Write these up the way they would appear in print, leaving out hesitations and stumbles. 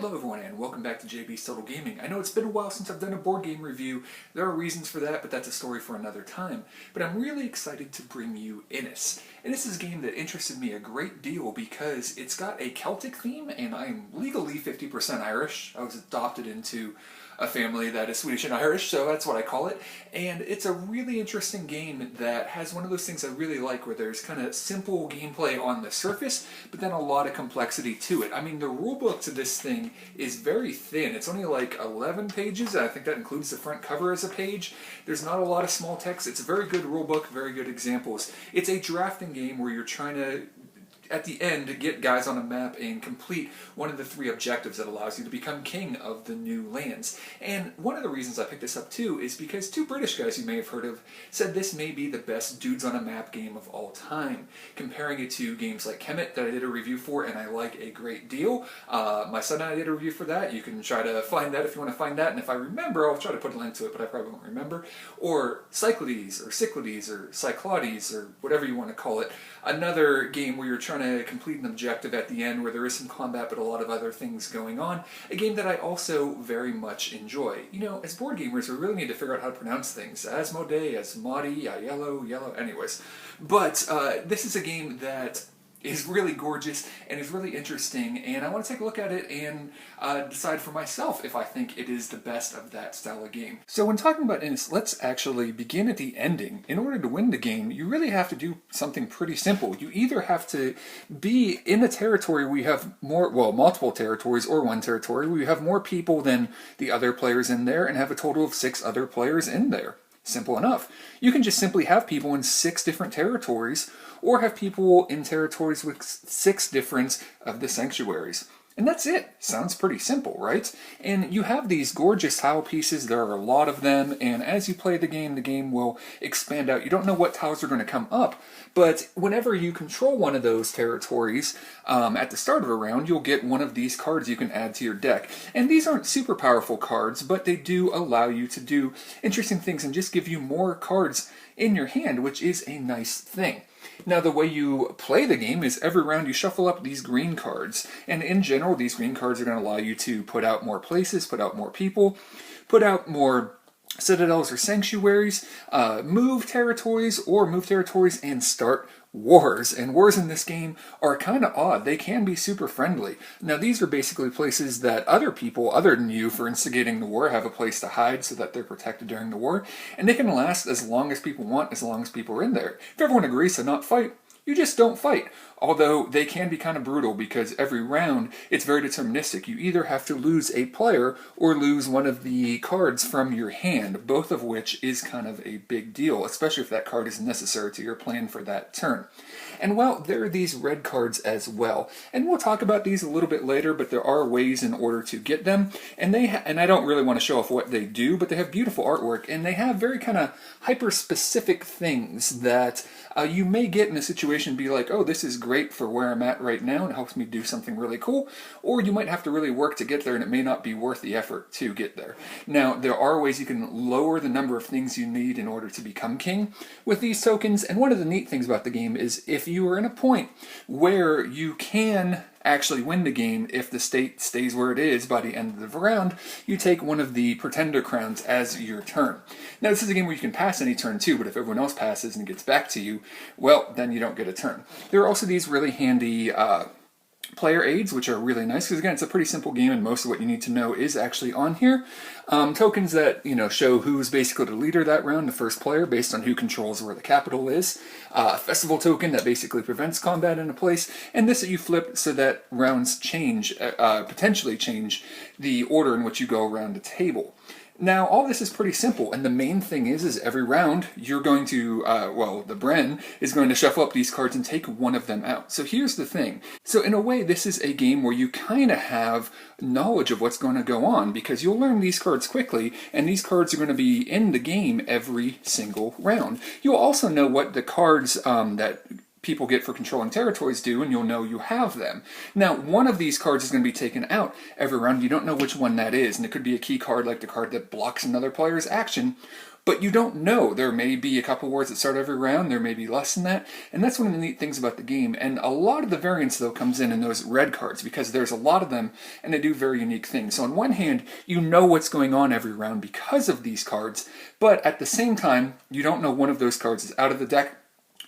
Hello everyone and welcome back to JB's Total Gaming. I know it's been a while since I've done a board game review. There are reasons for that, but that's a story for another time. But I'm really excited to bring you Innis. Innis is a game that interested me a great deal because it's got a Celtic theme and I'm legally 50% Irish. I was adopted into a family that is Swedish and Irish, so that's what I call it. And it's a really interesting game that has one of those things I really like where there's kind of simple gameplay on the surface, but then a lot of complexity to it. I mean, the rulebook to this thing is very thin. It's only like 11 pages, and I think that includes the front cover as a page. There's not a lot of small text. It's a very good rulebook, very good examples. It's a drafting game where you're trying to at the end, get guys on a map and complete one of the 3 objectives that allows you to become king of the new lands. And one of the reasons I picked this up too is because 2 British guys you may have heard of said this may be the best dudes on a map game of all time, comparing it to games like Kemet that I did a review for and I like a great deal. My son and I did a review for that. You can try to find that if you want to find that, and if I remember I'll try to put a link to it, but I probably won't remember. Or Cyclades or Cyclades or Cyclades or whatever you want to call it. Another game where you're trying to complete an objective at the end where there is some combat but a lot of other things going on. A game that I also very much enjoy. You know, as board gamers, we really need to figure out how to pronounce things. Asmodee, Asmodi, Yellow, anyways. But this is a game that is really gorgeous and is really interesting, and I want to take a look at it and decide for myself if I think it is the best of that style of game. So when talking about Innis, let's actually begin at the ending. In order to win the game, you really have to do something pretty simple. You either have to be in a territory where you have multiple territories, or one territory where you have more people than the other players in there and have a total of 6 other players in there. Simple enough. You can just simply have people in 6 different territories, or have people in territories with 6 different of the sanctuaries. And that's it. Sounds pretty simple, right? And you have these gorgeous tile pieces. There are a lot of them, and as you play the game will expand out. You don't know what tiles are going to come up, but whenever you control one of those territories at the start of a round, you'll get one of these cards you can add to your deck. And these aren't super powerful cards, but they do allow you to do interesting things and just give you more cards in your hand, which is a nice thing. Now, the way you play the game is every round you shuffle up these green cards, and in general, these green cards are going to allow you to put out more places, put out more people, put out more citadels or sanctuaries, move territories and start wars. And wars in this game are kind of odd. They can be super friendly. Now, these are basically places that other people, other than you for instigating the war, have a place to hide so that they're protected during the war. And they can last as long as people want, as long as people are in there. If everyone agrees to not fight, you just don't fight. Although they can be kind of brutal because every round it's very deterministic. You either have to lose a player or lose one of the cards from your hand, both of which is kind of a big deal, especially if that card is necessary to your plan for that turn. And well, there are these red cards as well. And we'll talk about these a little bit later, but there are ways in order to get them. And I don't really want to show off what they do, but they have beautiful artwork, and they have very kind of hyper-specific things that you may get in a situation be like, oh, this is great for where I'm at right now and it helps me do something really cool, or you might have to really work to get there and it may not be worth the effort to get there. Now, there are ways you can lower the number of things you need in order to become king with these tokens, and one of the neat things about the game is if you are in a point where you can actually win the game, if the state stays where it is by the end of the round, you take one of the pretender crowns as your turn. Now, this is a game where you can pass any turn too, but if everyone else passes and gets back to you, well, then you don't get a turn. There are also these really handy player aids, which are really nice, because again, it's a pretty simple game and most of what you need to know is actually on here. Tokens that, show who's basically the leader that round, the first player, based on who controls where the capital is. A festival token that basically prevents combat in a place, and this that you flip so that rounds potentially change the order in which you go around the table. Now, all this is pretty simple, and the main thing is every round you're going to, the Bren is going to shuffle up these cards and take one of them out. So here's the thing. So in a way, this is a game where you kind of have knowledge of what's going to go on, because you'll learn these cards quickly, and these cards are going to be in the game every single round. You'll also know what the cards that people get for controlling territories do, and you'll know you have them. Now, one of these cards is going to be taken out every round. You don't know which one that is, and it could be a key card like the card that blocks another player's action, but you don't know. There may be a couple wars that start every round, there may be less than that, and that's one of the neat things about the game. And a lot of the variance, though, comes in those red cards, because there's a lot of them, and they do very unique things. So on one hand, you know what's going on every round because of these cards, but at the same time, you don't know one of those cards is out of the deck.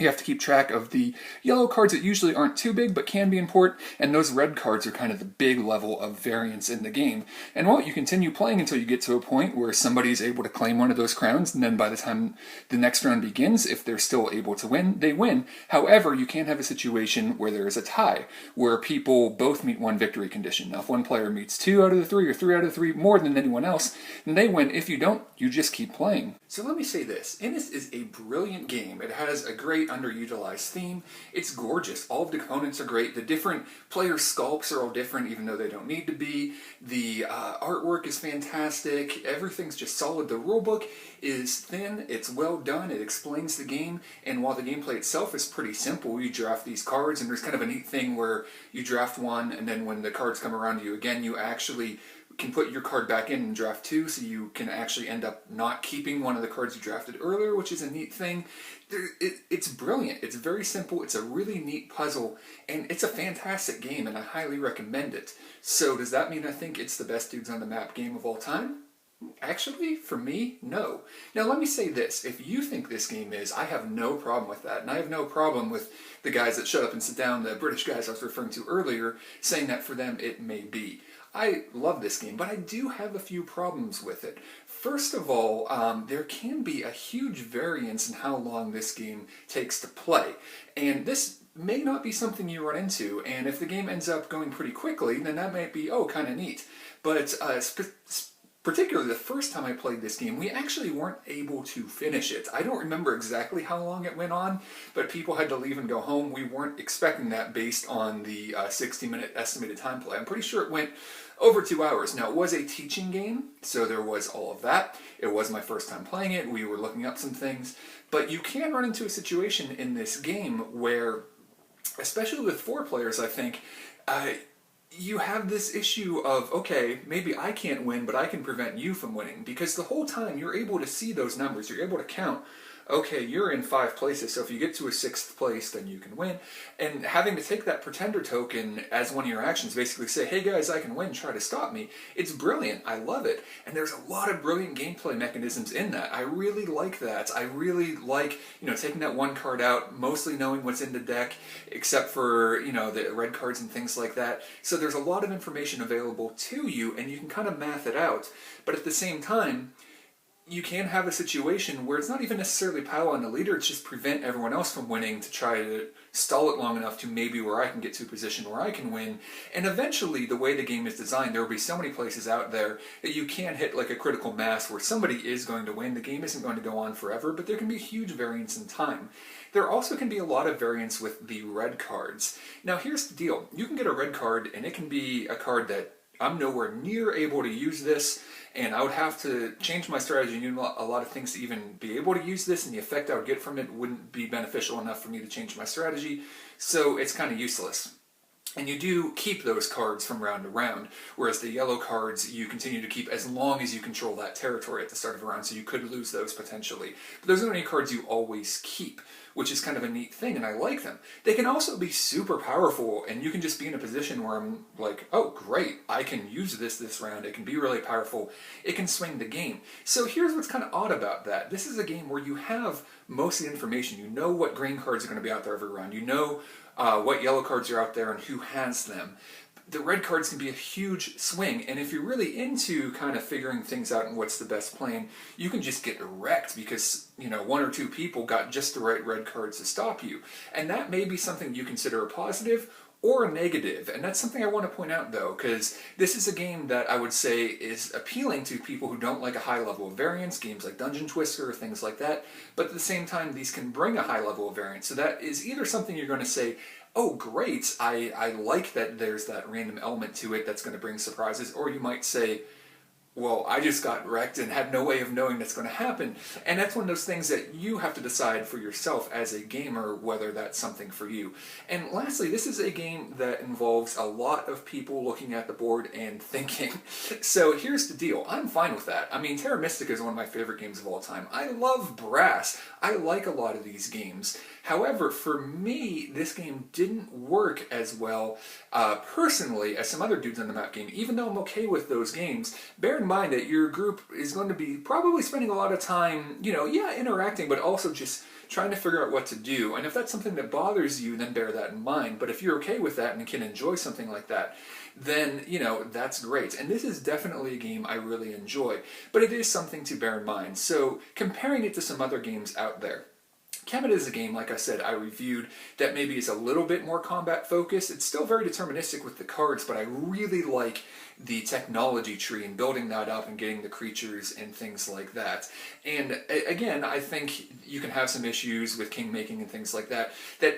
You have to keep track of the yellow cards that usually aren't too big but can be important, and those red cards are kind of the big level of variance in the game. And well, you continue playing until you get to a point where somebody's able to claim one of those crowns, and then by the time the next round begins, if they're still able to win, they win. However, you can have a situation where there is a tie, where people both meet one victory condition. Now, if one player meets 2 out of the 3 or 3 out of the 3 more than anyone else, then they win. If you don't, you just keep playing. So let me say this. Innis is a brilliant game. It has a great underutilized theme. It's gorgeous. All of the components are great. The different player sculpts are all different, even though they don't need to be. The artwork is fantastic. Everything's just solid. The rulebook is thin. It's well done. It explains the game. And while the gameplay itself is pretty simple, you draft these cards, and there's kind of a neat thing where you draft one, and then when the cards come around to you again, you actually can put your card back in and draft 2, so you can actually end up not keeping one of the cards you drafted earlier, which is a neat thing. It's brilliant. It's very simple. It's a really neat puzzle, and it's a fantastic game, and I highly recommend it. So does that mean I think it's the best Dudes on the Map game of all time? Actually, for me, no. Now let me say this, if you think this game is, I have no problem with that, and I have no problem with the guys that shut up and sit down, the British guys I was referring to earlier, saying that for them it may be. I love this game, but I do have a few problems with it. First of all, there can be a huge variance in how long this game takes to play, and this may not be something you run into, and if the game ends up going pretty quickly, then that might be, oh, kind of neat. But particularly the first time I played this game, we actually weren't able to finish it. I don't remember exactly how long it went on, but people had to leave and go home. We weren't expecting that based on the 60-minute estimated time play. I'm pretty sure it went over 2 hours. Now, it was a teaching game, so there was all of that. It was my first time playing it. We were looking up some things. But you can run into a situation in this game where, especially with 4 players, I think, you have this issue of, okay, maybe I can't win, but I can prevent you from winning. Because the whole time you're able to see those numbers, you're able to count, okay, you're in 5 places, so if you get to a 6th place, then you can win. And having to take that pretender token as one of your actions, basically say, hey guys, I can win, try to stop me, it's brilliant, I love it. And there's a lot of brilliant gameplay mechanisms in that. I really like that. I really like, taking that one card out, mostly knowing what's in the deck, except for, the red cards and things like that. So there's a lot of information available to you, and you can kind of math it out. But at the same time, you can have a situation where it's not even necessarily pile on the leader, it's just prevent everyone else from winning to try to stall it long enough to maybe where I can get to a position where I can win. And eventually, the way the game is designed, there will be so many places out there that you can hit like a critical mass where somebody is going to win. The game isn't going to go on forever, but there can be a huge variance in time. There also can be a lot of variance with the red cards. Now here's the deal. You can get a red card, and it can be a card that I'm nowhere near able to use this, and I would have to change my strategy and do a lot of things to even be able to use this, and the effect I would get from it wouldn't be beneficial enough for me to change my strategy, so it's kind of useless. And you do keep those cards from round to round, whereas the yellow cards you continue to keep as long as you control that territory at the start of a round, so you could lose those potentially. But those aren't any cards you always keep, which is kind of a neat thing, and I like them. They can also be super powerful, and you can just be in a position where I'm like, oh great, I can use this round, it can be really powerful, it can swing the game. So here's what's kind of odd about that. This is a game where you have most of the information. You know what green cards are going to be out there every round, you know what yellow cards are out there and who has them. The red cards can be a huge swing, and if you're really into kind of figuring things out and what's the best plan, you can just get wrecked because, 1 or 2 people got just the right red cards to stop you. And that may be something you consider a positive or a negative, and that's something I want to point out though, because this is a game that I would say is appealing to people who don't like a high level of variance, games like Dungeon Twister or things like that, but at the same time these can bring a high level of variance, so that is either something you're going to say, oh great, I like that there's that random element to it that's going to bring surprises, or you might say, well, I just got wrecked and had no way of knowing that's going to happen. And that's one of those things that you have to decide for yourself as a gamer whether that's something for you. And lastly, this is a game that involves a lot of people looking at the board and thinking. So here's the deal. I'm fine with that. I mean, Terra Mystica is one of my favorite games of all time. I love Brass. I like a lot of these games. However, for me, this game didn't work as well personally as some other dudes on the map game. Even though I'm okay with those games, bear in mind that your group is going to be probably spending a lot of time, interacting, but also just trying to figure out what to do. And if that's something that bothers you, then bear that in mind. But if you're okay with that and can enjoy something like that, then, that's great. And this is definitely a game I really enjoy. But it is something to bear in mind. So comparing it to some other games out there, Kemet is a game, like I said, I reviewed that maybe is a little bit more combat focused. It's still very deterministic with the cards, but I really like the technology tree and building that up and getting the creatures and things like that. And again, I think you can have some issues with king making and things like that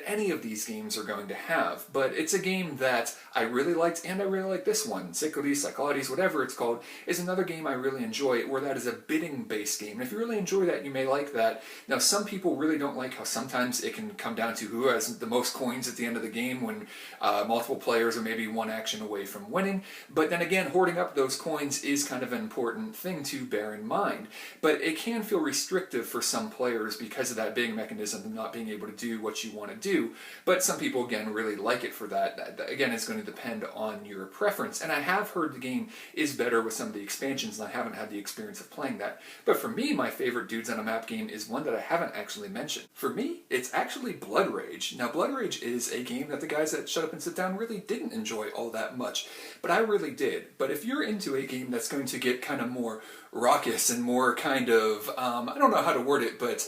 any of these games are going to have. But it's a game that I really liked, and I really like this one. Cyclades, Cyclades, whatever it's called, is another game I really enjoy, where that is a bidding-based game. And if you really enjoy that, you may like that. Now, some people really don't like how sometimes it can come down to who has the most coins at the end of the game when multiple players are maybe one action away from winning. But then again, hoarding up those coins is kind of an important thing to bear in mind. But it can feel restrictive for some players because of that bidding mechanism and not being able to do what you want to do. But some people, again, really like it for that. Again, it's going to depend on your preference. And I have heard the game is better with some of the expansions, and I haven't had the experience of playing that. But for me, my favorite Dudes on a Map game is one that I haven't actually mentioned. For me, it's actually Blood Rage. Now, Blood Rage is a game that the guys at Shut Up and Sit Down really didn't enjoy all that much, but I really did. But if you're into a game that's going to get kind of more raucous and more kind of, I don't know how to word it, but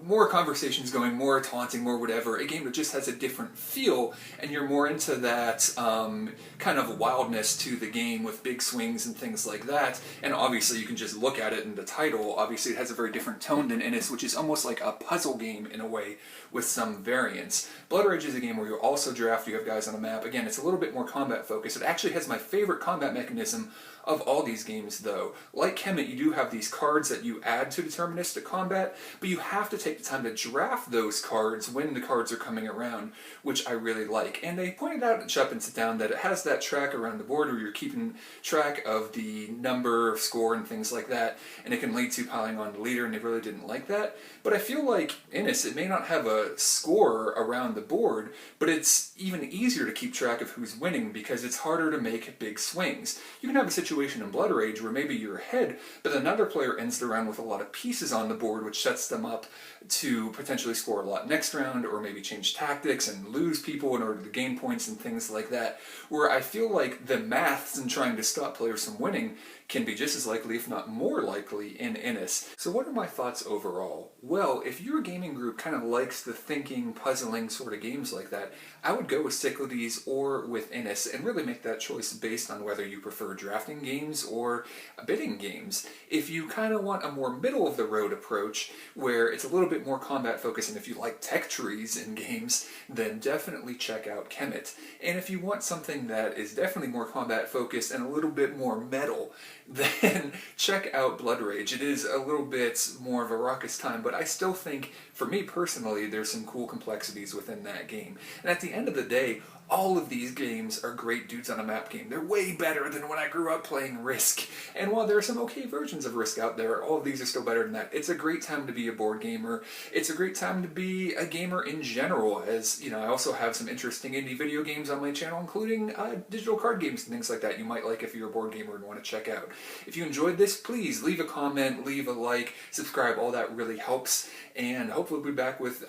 more conversations going, more taunting, more whatever, a game that just has a different feel, and you're more into that kind of wildness to the game with big swings and things like that. And obviously you can just look at it in the title. Obviously it has a very different tone than Innis, which is almost like a puzzle game in a way with some variants. Blood Rage is a game where you also draft, you have guys on a map. Again, it's a little bit more combat focused. It actually has my favorite combat mechanism of all these games, though. Like Kemet, you do have these cards that you add to deterministic combat, but you have to take the time to draft those cards when the cards are coming around, which I really like. And they pointed out at Shut Up and Sit Down that it has that track around the board where you're keeping track of the number, score, and things like that, and it can lead to piling on the leader, and they really didn't like that. But I feel like Innis, it may not have a score around the board, but it's even easier to keep track of who's winning because it's harder to make big swings. You can have a situation in Blood Rage where maybe you're ahead, but another player ends the round with a lot of pieces on the board, which sets them up to potentially score a lot next round, or maybe change tactics and lose people in order to gain points and things like that, where I feel like the maths in trying to stop players from winning can be just as likely, if not more likely, in Innis. So what are my thoughts overall? Well, if your gaming group kind of likes the thinking, puzzling sort of games like that, I would go with Cyclades or with Innis and really make that choice based on whether you prefer drafting games or bidding games. If you kind of want a more middle-of-the-road approach, where it's a little bit more combat focused, and if you like tech trees in games, then definitely check out Kemet. And if you want something that is definitely more combat focused and a little bit more metal, then check out Blood Rage. It is a little bit more of a raucous time, but I still think, for me personally, there's some cool complexities within that game. And at the end of the day, all of these games are great Dudes on a Map game. They're way better than when I grew up playing Risk. And while there are some okay versions of Risk out there, all of these are still better than that. It's a great time to be a board gamer. It's a great time to be a gamer in general, as, I also have some interesting indie video games on my channel, including digital card games and things like that you might like if you're a board gamer and want to check out. If you enjoyed this, please leave a comment, leave a like, subscribe, all that really helps. And hopefully we'll be back with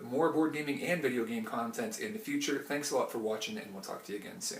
more board gaming and video game content in the future. Thanks a lot for watching, and we'll talk to you again soon.